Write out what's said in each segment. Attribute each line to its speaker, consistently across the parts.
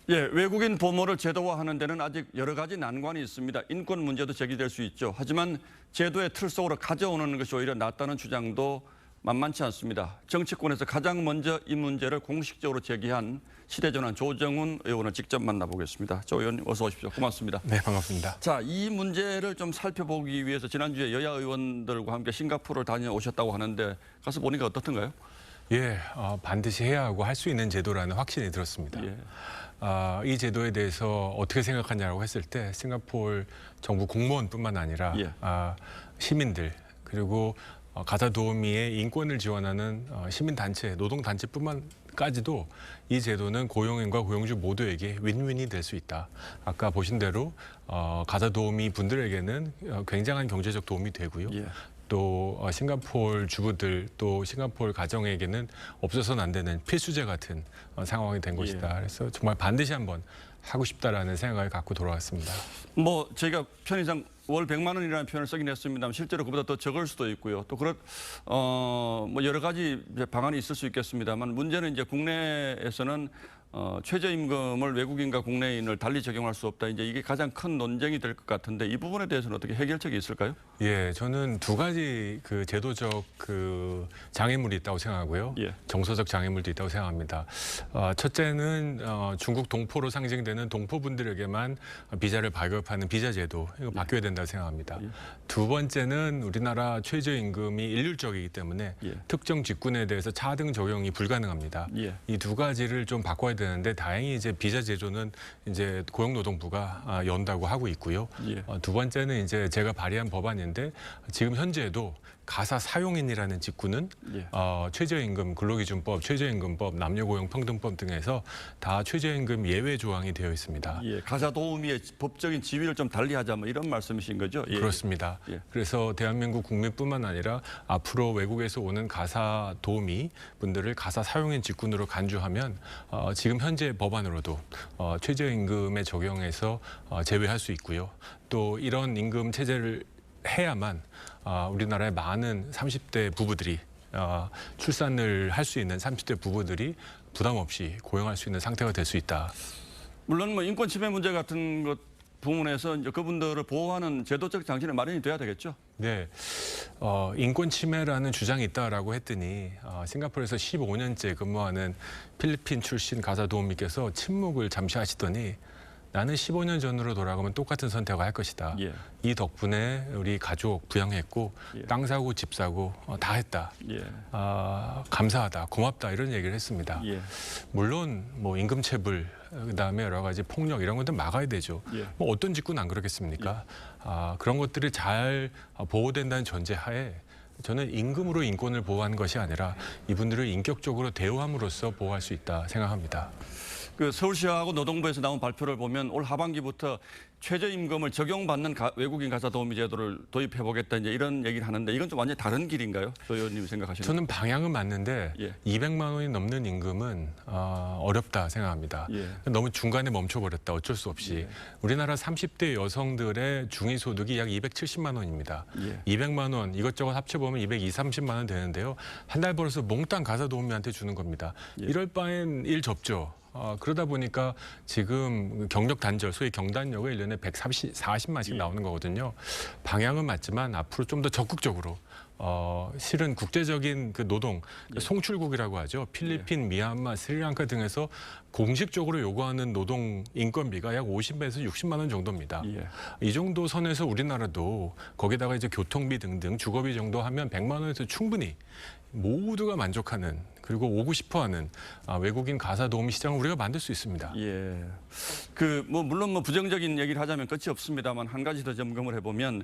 Speaker 1: 예, 외국인 보모를 제도화하는 데는 아직 여러 가지 난관이 있습니다. 인권 문제도 제기될 수 있죠. 하지만 제도의 틀 속으로 가져오는 것이 오히려 낫다는 주장도 만만치 않습니다. 정치권에서 가장 먼저 이 문제를 공식적으로 제기한 시대전환 조정훈 의원을 직접 만나보겠습니다. 조 의원 어서 오십시오. 고맙습니다.
Speaker 2: 네, 반갑습니다.
Speaker 1: 자, 이 문제를 좀 살펴보기 위해서 지난주에 여야 의원들과 함께 싱가포르를 다녀오셨다고 하는데 가서 보니까 어떻던가요?
Speaker 2: 예, 반드시 해야 하고 할 수 있는 제도라는 확신이 들었습니다.
Speaker 1: 예.
Speaker 2: 이 제도에 대해서 어떻게 생각하냐고 했을 때 싱가포르 정부 공무원뿐만 아니라
Speaker 1: 예.
Speaker 2: 시민들 그리고 가사 도우미의 인권을 지원하는 시민단체, 노동단체뿐만까지도 이 제도는 고용인과 고용주 모두에게 윈윈이 될 수 있다. 아까 보신 대로 가사 도우미 분들에게는 굉장한 경제적 도움이 되고요.
Speaker 1: 예.
Speaker 2: 또 싱가포르 주부들 또 싱가포르 가정에게는 없어서는 안 되는 필수제 같은 상황이 된 것이다. 그래서 정말 반드시 한번 하고 싶다라는 생각을 갖고 돌아왔습니다.
Speaker 1: 뭐 저희가 편의상 월 100만 원이라는 표현을 쓰긴 했습니다만 실제로 그보다 더 적을 수도 있고요. 또 뭐 여러 가지 방안이 있을 수 있겠습니다만 문제는 이제 국내에서는 최저임금을 외국인과 국내인을 달리 적용할 수 없다. 이제 이게 가장 큰 논쟁이 될 것 같은데 이 부분에 대해서는 어떻게 해결책이 있을까요?
Speaker 2: 예, 저는 두 가지 그 제도적 그 장애물이 있다고 생각하고요.
Speaker 1: 예.
Speaker 2: 정서적 장애물도 있다고 생각합니다. 첫째는 중국 동포로 상징되는 동포분들에게만 비자를 발급하는 비자 제도 이거 바뀌어야 된다고 생각합니다.
Speaker 1: 예.
Speaker 2: 두 번째는 우리나라 최저임금이 일률적이기 때문에
Speaker 1: 예.
Speaker 2: 특정 직군에 대해서 차등 적용이 불가능합니다.
Speaker 1: 예.
Speaker 2: 이 두 가지를 좀 바꿔야 되는데 다행히 이제 비자 제도는 이제 고용노동부가 연다고 하고 있고요.
Speaker 1: 예.
Speaker 2: 두 번째는 이제 제가 발의한 법안인데 지금 현재도 가사 사용인이라는 직군은
Speaker 1: 예.
Speaker 2: 최저임금, 근로기준법, 최저임금법, 남녀고용평등법 등에서 다 최저임금 예외 조항이 되어 있습니다.
Speaker 1: 예, 가사 도우미의 법적인 지위를 좀 달리하자 뭐 이런 말씀이신 거죠? 예.
Speaker 2: 그렇습니다.
Speaker 1: 예.
Speaker 2: 그래서 대한민국 국민뿐만 아니라 앞으로 외국에서 오는 가사 도우미 분들을 가사 사용인 직군으로 간주하면 지금 현재 법안으로도 최저임금에 적용해서 제외할 수 있고요. 또 이런 임금 체제를 해야만 우리나라의 많은 30대 부부들이 출산을 할 수 있는 30대 부부들이 부담 없이 고용할 수 있는 상태가 될 수 있다.
Speaker 1: 물론 뭐 인권 침해 문제 같은 것 부분에서 이제 그분들을 보호하는 제도적 장치는 마련이 돼야 되겠죠.
Speaker 2: 네, 인권 침해라는 주장이 있다라고 했더니 싱가포르에서 15년째 근무하는 필리핀 출신 가사 도우미께서 침묵을 잠시 하시더니 나는 15년 전으로 돌아가면 똑같은 선택을 할 것이다.
Speaker 1: 예.
Speaker 2: 이 덕분에 우리 가족 부양했고
Speaker 1: 예.
Speaker 2: 땅 사고 집 사고 다 했다.
Speaker 1: 예.
Speaker 2: 감사하다, 고맙다 이런 얘기를 했습니다.
Speaker 1: 예.
Speaker 2: 물론 뭐 임금체불 그다음에 여러 가지 폭력 이런 것들 막아야 되죠.
Speaker 1: 예.
Speaker 2: 뭐 어떤 직군 안 그러겠습니까? 그런 것들이 잘 보호된다는 전제하에 저는 임금으로 인권을 보호하는 것이 아니라 이분들을 인격적으로 대우함으로써 보호할 수 있다 생각합니다.
Speaker 1: 그 서울시하고 노동부에서 나온 발표를 보면 올 하반기부터 최저임금을 적용받는 외국인 가사 도우미 제도를 도입해 보겠다 이제 이런 얘기를 하는데 이건 좀 완전히 다른 길인가요? 조 의원님 생각하시는?
Speaker 2: 저는 방향은 맞는데
Speaker 1: 예.
Speaker 2: 200만 원이 넘는 임금은 어렵다 생각합니다.
Speaker 1: 예.
Speaker 2: 너무 중간에 멈춰버렸다 어쩔 수 없이.
Speaker 1: 예.
Speaker 2: 우리나라 30대 여성들의 중위소득이 약 270만 원입니다.
Speaker 1: 예.
Speaker 2: 200만 원 이것저것 합쳐보면 220, 30만 원 되는데요. 한 달 벌어서 몽땅 가사 도우미한테 주는 겁니다.
Speaker 1: 예.
Speaker 2: 이럴 바엔 일 접죠. 그러다 보니까 지금 경력 단절, 소위 경단료가 1년에 140만씩 나오는 거거든요. 방향은 맞지만 앞으로 좀 더 적극적으로 실은 국제적인 그 노동, 송출국이라고 하죠. 필리핀, 미얀마, 스리랑카 등에서 공식적으로 요구하는 노동 인건비가 약 50에서 60만 원 정도입니다.
Speaker 1: 예.
Speaker 2: 이 정도 선에서 우리나라도 거기다가 이제 교통비 등등 주거비 정도 하면 100만 원에서 충분히 모두가 만족하는 그리고 오고 싶어하는 외국인 가사 도우미 시장을 우리가 만들 수 있습니다.
Speaker 1: 예. 그 뭐 물론 뭐 부정적인 얘기를 하자면 끝이 없습니다만 한 가지 더 점검을 해보면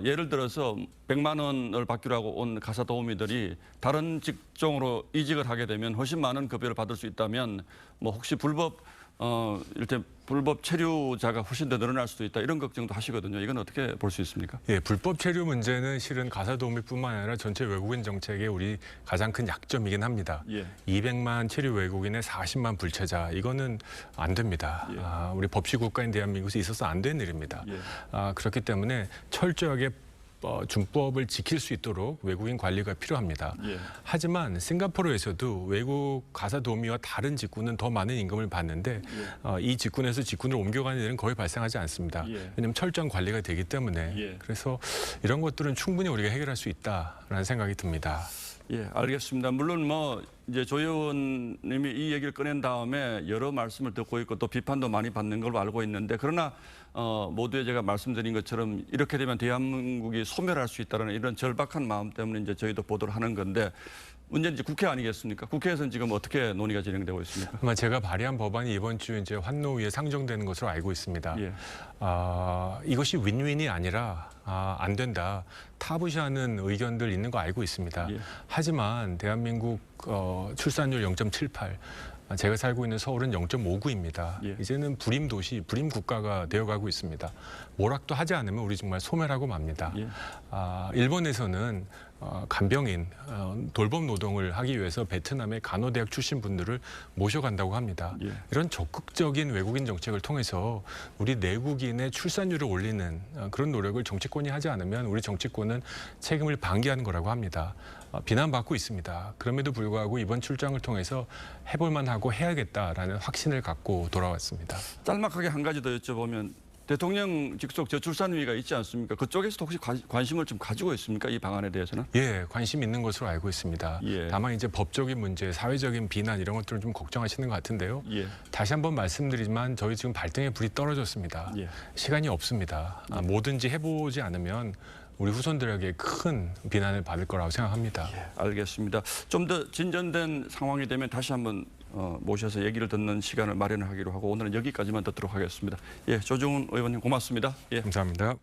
Speaker 1: 예를 들어서 100만 원을 받기로 하고 온 가사 도우미들이 다른 직종으로 이직을 하게 되면 훨씬 많은 급여를 받을 수 있다면 뭐 혹시 이를테면 불법 체류자가 훨씬 더 늘어날 수도 있다 이런 걱정도 하시거든요. 이건 어떻게 볼 수 있습니까?
Speaker 2: 예, 불법 체류 문제는 실은 가사 도우미뿐만 아니라 전체 외국인 정책의 우리 가장 큰 약점이긴 합니다.
Speaker 1: 예.
Speaker 2: 200만 체류 외국인의 40만 불체자 이거는 안 됩니다.
Speaker 1: 예.
Speaker 2: 우리 법치 국가인 대한민국에서 있어서 안 되는 일입니다.
Speaker 1: 예.
Speaker 2: 그렇기 때문에 철저하게 준법을 지킬 수 있도록 외국인 관리가 필요합니다.
Speaker 1: 예.
Speaker 2: 하지만 싱가포르에서도 외국 가사 도우미와 다른 직군은 더 많은 임금을 받는데 이 직군에서 직군으로 옮겨가는 일은 거의 발생하지 않습니다.
Speaker 1: 예.
Speaker 2: 왜냐하면 철저한 관리가 되기 때문에
Speaker 1: 예.
Speaker 2: 그래서 이런 것들은 충분히 우리가 해결할 수 있다라는 생각이 듭니다.
Speaker 1: 예, 알겠습니다. 물론 뭐 이제 조 의원님이 이 얘기를 꺼낸 다음에 여러 말씀을 듣고 있고 또 비판도 많이 받는 걸로 알고 있는데 그러나 모두에 제가 말씀드린 것처럼 이렇게 되면 대한민국이 소멸할 수 있다는 이런 절박한 마음 때문에 이제 저희도 보도를 하는 건데 문제는 이제 국회 아니겠습니까? 국회에서는 지금 어떻게 논의가 진행되고 있습니까?
Speaker 2: 아마 제가 발의한 법안이 이번 주 이제 환노위에 상정되는 것으로 알고 있습니다.
Speaker 1: 예.
Speaker 2: 이것이 윈윈이 아니라 안 된다. 타부시하는 의견들 있는 거 알고 있습니다.
Speaker 1: 예.
Speaker 2: 하지만 대한민국 출산율 0.78, 제가 살고 있는 서울은 0.59입니다.
Speaker 1: 예.
Speaker 2: 이제는 불임 도시, 불임 국가가 되어가고 있습니다. 모락도 하지 않으면 우리 정말 소멸하고 맙니다.
Speaker 1: 예.
Speaker 2: 일본에서는 간병인, 돌봄 노동을 하기 위해서 베트남의 간호대학 출신 분들을 모셔간다고 합니다.
Speaker 1: 예.
Speaker 2: 이런 적극적인 외국인 정책을 통해서 우리 내국인의 출산율을 올리는 그런 노력을 정치권이 하지 않으면 우리 정치권은 책임을 방기하는 거라고 합니다. 비난받고 있습니다. 그럼에도 불구하고 이번 출장을 통해서 해볼 만하고 해야겠다라는 확신을 갖고 돌아왔습니다.
Speaker 1: 짤막하게 한 가지 더 여쭤보면 대통령 직속 저출산위가 있지 않습니까? 그쪽에서도 혹시 관심을 좀 가지고 있습니까? 이 방안에 대해서는?
Speaker 2: 예, 관심 있는 것으로 알고 있습니다.
Speaker 1: 예.
Speaker 2: 다만 이제 법적인 문제, 사회적인 비난 이런 것들을 좀 걱정하시는 것 같은데요.
Speaker 1: 예.
Speaker 2: 다시 한번 말씀드리지만 저희 지금 발등에 불이 떨어졌습니다.
Speaker 1: 예.
Speaker 2: 시간이 없습니다. 뭐든지 해보지 않으면 우리 후손들에게 큰 비난을 받을 거라고 생각합니다.
Speaker 1: 알겠습니다. 좀 더 진전된 상황이 되면 다시 한번 모셔서 얘기를 듣는 시간을 마련하기로 하고 오늘은 여기까지만 듣도록 하겠습니다. 예, 조중훈 의원님 고맙습니다. 예.
Speaker 2: 감사합니다.